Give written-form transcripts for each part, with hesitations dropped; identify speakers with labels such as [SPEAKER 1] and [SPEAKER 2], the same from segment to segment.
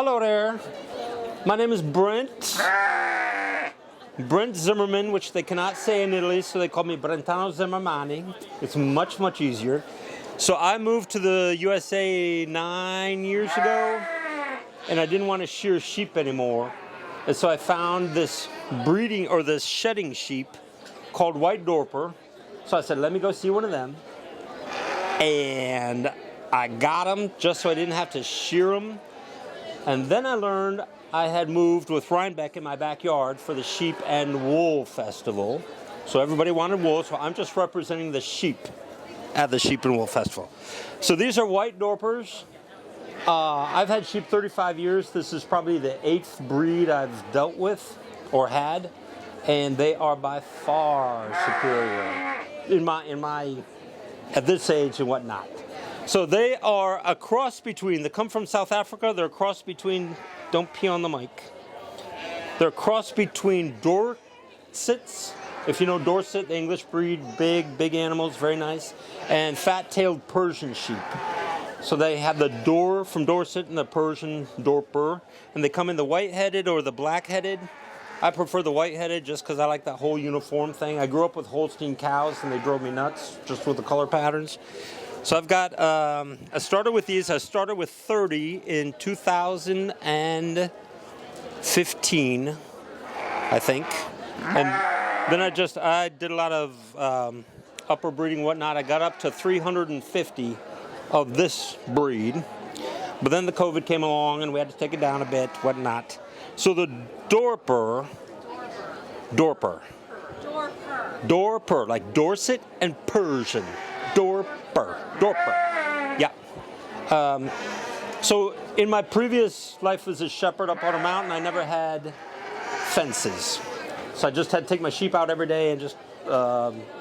[SPEAKER 1] Hello there. My name is Brent Zimmerman, which they cannot say in Italy, so they call me Brentano Zimmermani. It's much, much easier. So I moved to the USA 9 years ago, and I didn't want to shear sheep anymore. And so I found this breeding, or this shedding sheep called White Dorper. So I said, let me go see one of them. And I got them just so I didn't have to shear them. And then I learned I had moved with Rhinebeck in my backyard for the Sheep and Wool Festival. So everybody wanted wool, so I'm just representing the sheep at the Sheep and Wool Festival. So these are White Dorpers. I've had sheep 35 years. This is probably the 8th breed I've dealt with or had, and they are by far superior in my at this age and whatnot. So they are a cross between, they come from South Africa, they're a cross between, don't pee on the mic, they're a cross between Dorsets, if you know Dorset, the English breed, big animals, very nice, and fat-tailed Persian sheep. So they have the Dor from Dorset and the Persian Dorper, and they come in the white-headed or the black-headed. I prefer the white-headed just because I like that whole uniform thing. I grew up with Holstein cows and they drove me nuts just with the color patterns. So I've got, I started with these, I started with 30 in 2015, I think. And then I did a lot of upper breeding and whatnot. I got up to 350 of this breed. But then the COVID came along and we had to take it down a bit, whatnot. So the Dorper, like Dorset and Persian. Dorper. Yeah. So in my previous life as a shepherd up on a mountain, I never had fences. So I just had to take my sheep out every day and just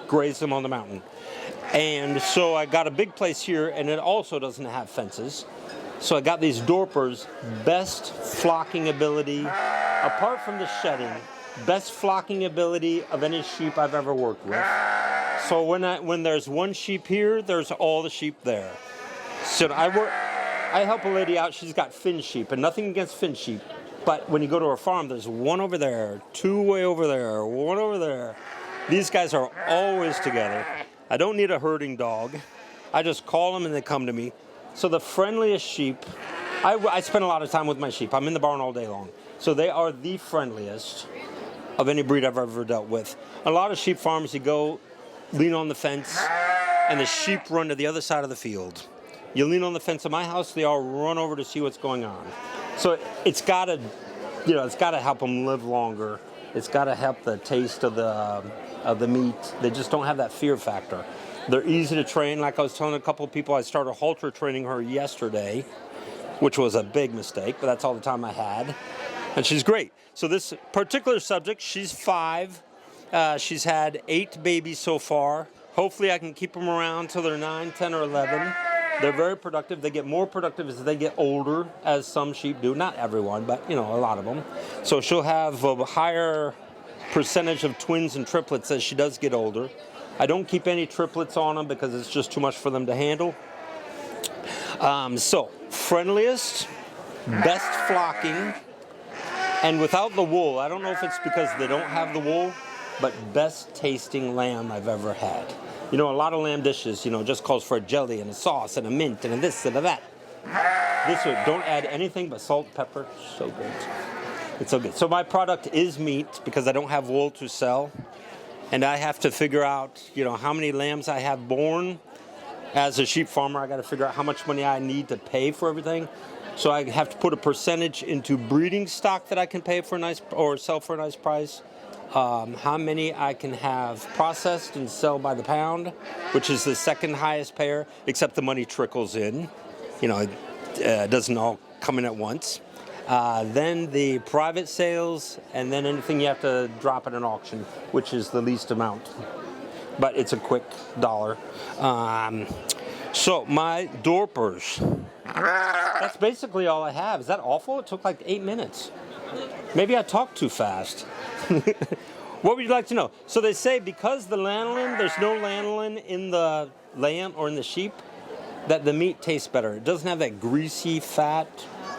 [SPEAKER 1] graze them on the mountain. And so I got a big place here, and it also doesn't have fences. So I got these Dorpers, best flocking ability, apart from the shedding, best flocking ability of any sheep I've ever worked with. So when there's one sheep here, there's all the sheep there. So I help a lady out, she's got fin sheep, and nothing against fin sheep, but when you go to her farm, there's one over there, two way over there, one over there. These guys are always together. I don't need a herding dog. I just call them and they come to me. So the friendliest sheep, I spend a lot of time with my sheep. I'm in the barn all day long. So they are the friendliest of any breed I've ever dealt with. A lot of sheep farms, you go lean on the fence and the sheep run to the other side of the field. You lean on the fence of my house, they all run over to see what's going on. So it's gotta help them live longer. It's gotta help the taste of the meat. They just don't have that fear factor. They're easy to train. Like I was telling a couple of people, I started halter training her yesterday, which was a big mistake, but that's all the time I had. And she's great. So this particular subject, she's 5. She's had 8 babies so far. Hopefully I can keep them around till they're 9, 10, or 11. They're very productive. They get more productive as they get older, as some sheep do. Not everyone, but a lot of them. So she'll have a higher percentage of twins and triplets as she does get older. I don't keep any triplets on them because it's just too much for them to handle. So friendliest, best flocking, and without the wool. I don't know if it's because they don't have the wool, but best tasting lamb I've ever had. A lot of lamb dishes, just calls for a jelly and a sauce and a mint and a this and a that. This one, don't add anything but salt, pepper. So good. It's so good. So my product is meat because I don't have wool to sell. And I have to figure out, how many lambs I have born. As a sheep farmer, I got to figure out how much money I need to pay for everything. So I have to put a percentage into breeding stock that I can pay for a nice, or sell for a nice price. How many I can have processed and sell by the pound, which is the second highest payer, except the money trickles in. It doesn't all come in at once. Then the private sales, and then anything you have to drop at an auction, which is the least amount. But it's a quick dollar. So my Dorpers, that's basically all I have. Is that awful? It took like 8 minutes. Maybe I talked too fast. What would you like to know? So they say because the lanolin, there's no lanolin in the lamb or in the sheep, that the meat tastes better. It doesn't have that greasy fat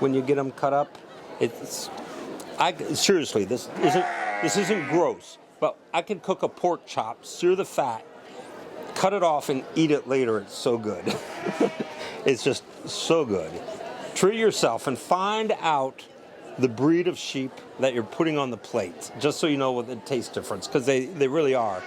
[SPEAKER 1] when you get them cut up. Seriously, this isn't gross, but I could cook a pork chop, sear the fat, cut it off, and eat it later. It's so good. It's just so good. Treat yourself and find out the breed of sheep that you're putting on the plate, just so you know what the taste difference, because they really are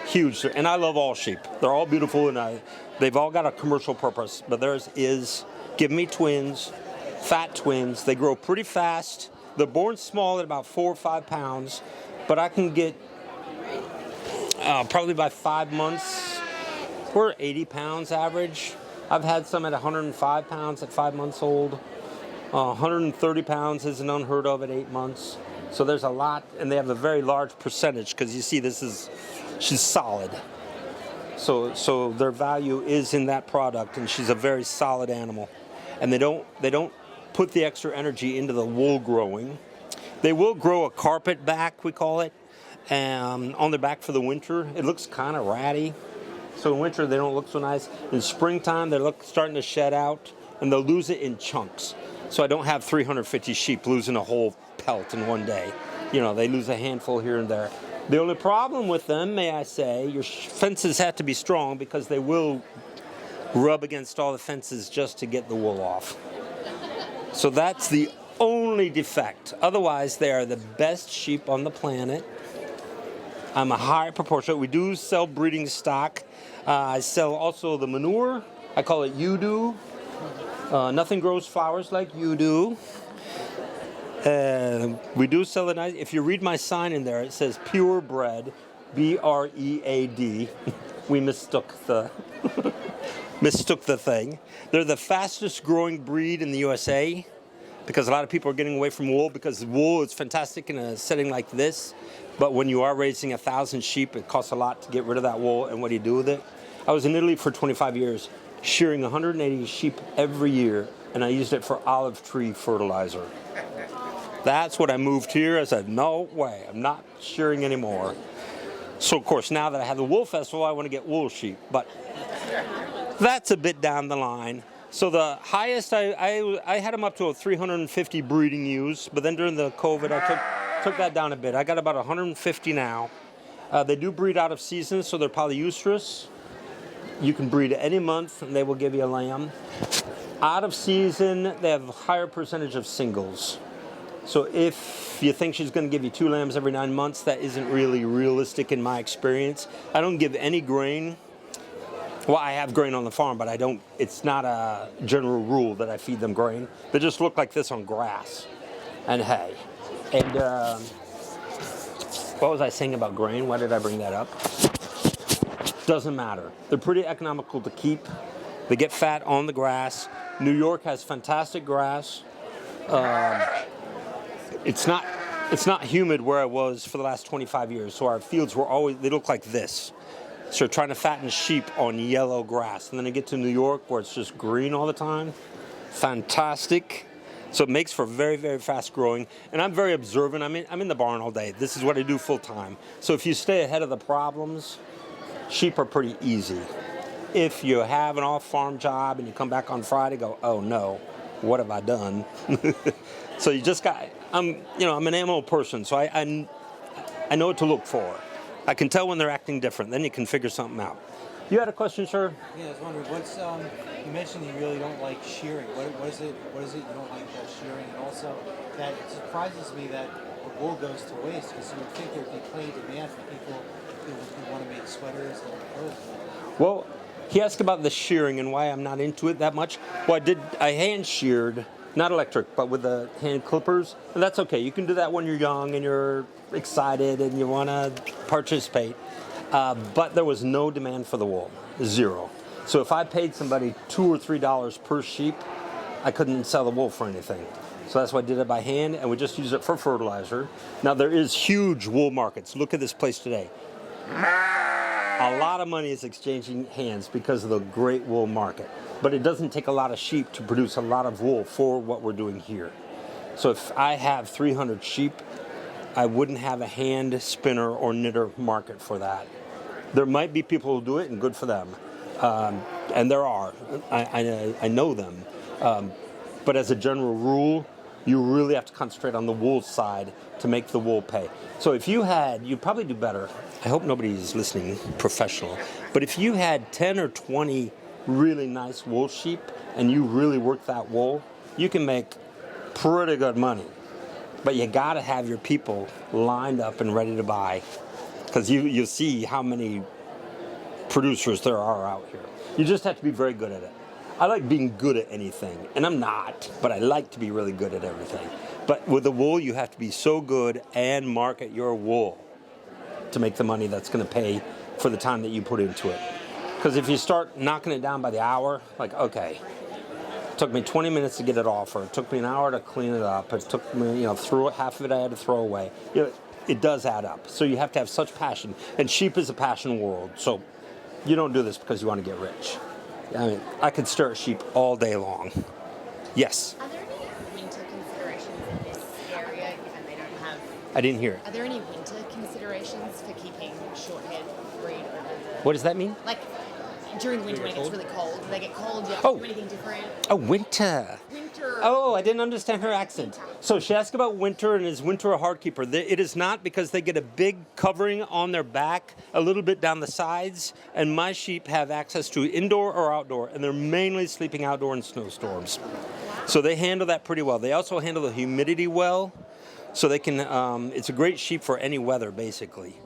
[SPEAKER 1] huge. And I love all sheep. They're all beautiful, and they've all got a commercial purpose, but theirs is give me twins, fat twins. They grow pretty fast. They're born small at about 4 or 5 pounds, but I can get probably by 5 months, we're 80 pounds average. I've had some at 105 pounds at 5 months old. 130 pounds isn't unheard of at 8 months. So there's a lot, and they have a very large percentage, because you see she's solid. So their value is in that product, and she's a very solid animal. And they don't put the extra energy into the wool growing. They will grow a carpet back, we call it, on their back for the winter. It looks kind of ratty. So in winter, they don't look so nice. In springtime, they're starting to shed out, and they'll lose it in chunks. So I don't have 350 sheep losing a whole pelt in one day. They lose a handful here and there. The only problem with them, may I say, your fences have to be strong, because they will rub against all the fences just to get the wool off. So that's the only defect. Otherwise, they are the best sheep on the planet. I'm a high proportion. We do sell breeding stock. I sell also the manure. I call it you do. Nothing grows flowers like you do. We do sell it nice. If you read my sign in there, it says purebred, B-R-E-A-D. We mistook the thing. They're the fastest growing breed in the USA, because a lot of people are getting away from wool, because wool is fantastic in a setting like this. But when you are raising 1,000 sheep, it costs a lot to get rid of that wool. And what do you do with it? I was in Italy for 25 years, shearing 180 sheep every year, and I used it for olive tree fertilizer. That's what I moved here. I said, no way, I'm not shearing anymore. So, of course, now that I have the wool festival, I want to get wool sheep. But that's a bit down the line. So the highest, I had them up to 350 breeding ewes, but then during the COVID, I took that down a bit. I got about 150 now. They do breed out of season, so they're polyusterous. You can breed any month, and they will give you a lamb. Out of season, they have a higher percentage of singles. So if you think she's going to give you 2 lambs every 9 months, that isn't really realistic in my experience. I don't give any grain. Well, I have grain on the farm, but it's not a general rule that I feed them grain. They just look like this on grass and hay. And what was I saying about grain? Why did I bring that up? Doesn't matter. They're pretty economical to keep. They get fat on the grass. New York has fantastic grass. It's not humid where I was for the last 25 years, so our fields they look like this. So trying to fatten sheep on yellow grass. And then I get to New York where it's just green all the time. Fantastic. So it makes for very, very fast growing. And I'm very observant. I'm in the barn all day. This is what I do full time. So if you stay ahead of the problems, sheep are pretty easy. If you have an off-farm job and you come back on Friday, go, oh no, what have I done? So you just I'm an animal person, so I know what to look for. I can tell when they're acting different. Then you can figure something out. You had a question, sir?
[SPEAKER 2] Yeah, I was wondering, you mentioned you really don't like shearing. What is it you don't like about shearing? And also, that it surprises me that the wool goes to waste, because you would think there would be plenty of demand for people who want to make sweaters and clothes.
[SPEAKER 1] Well, he asked about the shearing and why I'm not into it that much. Well, I hand sheared, not electric, but with the hand clippers. And that's okay. You can do that when you're young and you're excited and you want to participate. But there was no demand for the wool, 0. So if I paid somebody $2 or $3 per sheep, I couldn't sell the wool for anything. So that's why I did it by hand, and we just use it for fertilizer. Now there is huge wool markets. Look at this place today. A lot of money is exchanging hands because of the great wool market. But it doesn't take a lot of sheep to produce a lot of wool for what we're doing here. So if I have 300 sheep, I wouldn't have a hand spinner or knitter market for that. There might be people who do it, and good for them. And there are. I know them. But as a general rule, you really have to concentrate on the wool side to make the wool pay. So if you had, you'd probably do better. I hope nobody's listening professional. But if you had 10 or 20 really nice wool sheep and you really work that wool, you can make pretty good money. But you got to have your people lined up and ready to buy, because you'll see how many producers there are out here. You just have to be very good at it. I like being good at anything, and I'm not, but I like to be really good at everything. But with the wool, you have to be so good and market your wool to make the money that's going to pay for the time that you put into it. Because if you start knocking it down by the hour, like, okay, it took me 20 minutes to get it off, or it took me an hour to clean it up, it took me, half of it I had to throw away. It does add up. So you have to have such passion, and sheep is a passion world. So you don't do this because you want to get rich. I mean, I could stare at sheep all day long. Yes?
[SPEAKER 3] Are there any winter considerations in this area, given they don't have...
[SPEAKER 1] I didn't hear it.
[SPEAKER 3] Are there any winter considerations for keeping short-haired breed over the...
[SPEAKER 1] What does that mean?
[SPEAKER 3] Like, during the winter when it gets really cold, do they get cold? Do you have to do anything different?
[SPEAKER 1] Oh, winter.
[SPEAKER 3] Winter.
[SPEAKER 1] Oh, I didn't understand her accent. So she asked about winter, and is winter a hard keeper? It is not, because they get a big covering on their back, a little bit down the sides, and my sheep have access to indoor or outdoor, and they're mainly sleeping outdoor in snowstorms. So they handle that pretty well. They also handle the humidity well, so they can, it's a great sheep for any weather, basically.